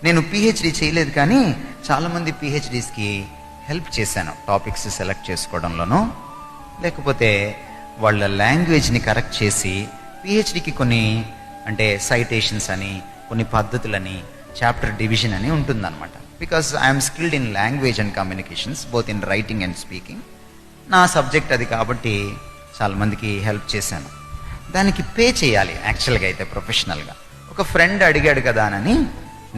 నేను పిహెచ్డి చేయలేదు, కానీ చాలామంది పిహెచ్డీస్కి హెల్ప్ చేశాను, టాపిక్స్ సెలెక్ట్ చేసుకోవడంలోనూ, లేకపోతే వాళ్ళ లాంగ్వేజ్ని కరెక్ట్ చేసి పిహెచ్డికి కొన్ని అంటే సైటేషన్స్ అని, కొన్ని పద్ధతులని, చాప్టర్ డివిజన్ అని ఉంటుందన్నమాట. Because I'm skilled in language and communications, both in writing and speaking. నా సబ్జెక్ట్ అది కాబట్టి చాలామందికి హెల్ప్ చేశాను. దానికి పే చేయాలి యాక్చువల్గా అయితే ప్రొఫెషనల్గా. ఒక ఫ్రెండ్ అడిగాడు కదా అని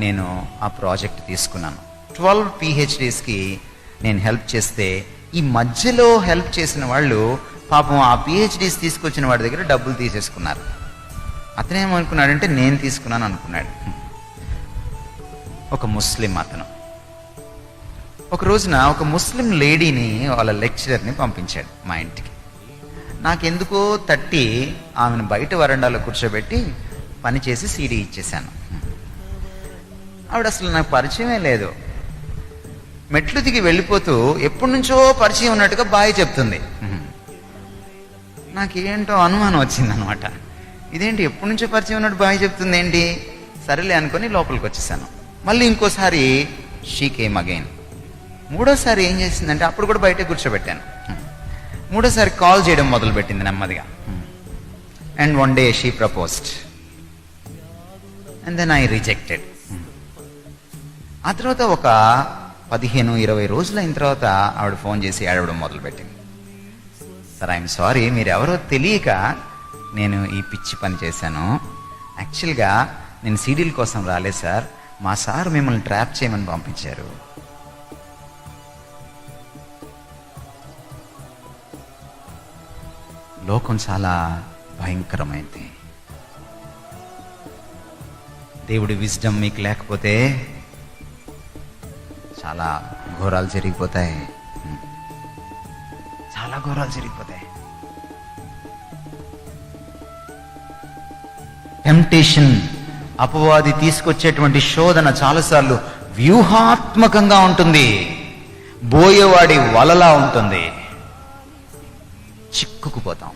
నేను ఆ ప్రాజెక్ట్ తీసుకున్నాను. 12 పిహెచ్డీస్కి నేను హెల్ప్ చేస్తే, ఈ మధ్యలో హెల్ప్ చేసిన వాళ్ళు పాపం ఆ పిహెచ్డీస్ తీసుకొచ్చిన వాడి దగ్గర డబ్బులు తీసేసుకున్నారు. అతనేమనుకున్నాడంటే నేను తీసుకున్నాను అనుకున్నాడు. ఒక ముస్లిం అతను ఒక రోజున ఒక ముస్లిం లేడీని వాళ్ళ లెక్చరర్ని పంపించాడు మా ఇంటికి. నాకెందుకో తట్టి ఆమెను బయట వరండాలో కూర్చోబెట్టి పని చేసి సీడీ ఇచ్చేశాను. ఆవిడ అసలు నాకు పరిచయమే లేదు. మెట్లు దిగి వెళ్ళిపోతూ ఎప్పటి నుంచో పరిచయం ఉన్నట్టుగా బాయ్ చెప్తుంది. నాకేంటో అనుమానం వచ్చిందనమాట. ఇదేంటి ఎప్పటి నుంచో పరిచయం ఉన్నట్టు బాయ్ చెప్తుంది ఏంటి, సరేలే అనుకొని లోపలికి వచ్చేసాను. మళ్ళీ ఇంకోసారి షీ కేమ్ అగైన్. మూడోసారి ఏం చేసిందంటే, అప్పుడు కూడా బయటే కూర్చోబెట్టాను. మూడోసారి కాల్ చేయడం మొదలుపెట్టింది నెమ్మదిగా. And one day she proposed and then I rejected. ఆ తర్వాత ఒక 15-20 రోజులు అయిన తర్వాత ఆవిడ ఫోన్ చేసి ఏడవడం మొదలుపెట్టింది. సార్, ఐఎమ్ సారీ, మీరు ఎవరో తెలియక నేను ఈ పిచ్చి పని చేశాను. యాక్చువల్గా నేను సీడీల కోసం రాలేదు సార్, మా సార్ మిమ్మల్ని ట్రాప్ చేయమని పంపించారు. లోకం చాలా భయంకరమైంది. దేవుడి విజ్డమ్ మీకు లేకపోతే చాలా ఘోరాలు జరిగిపోతాయి, చాలా ఘోరాలు జరిగిపోతాయి. టెంప్టేషన్, అపవాది తీసుకొచ్చేటువంటి శోధన చాలాసార్లు వ్యూహాత్మకంగా ఉంటుంది, బోయేవాడి వలలా ఉంటుంది. చిక్కుకుపోతాం.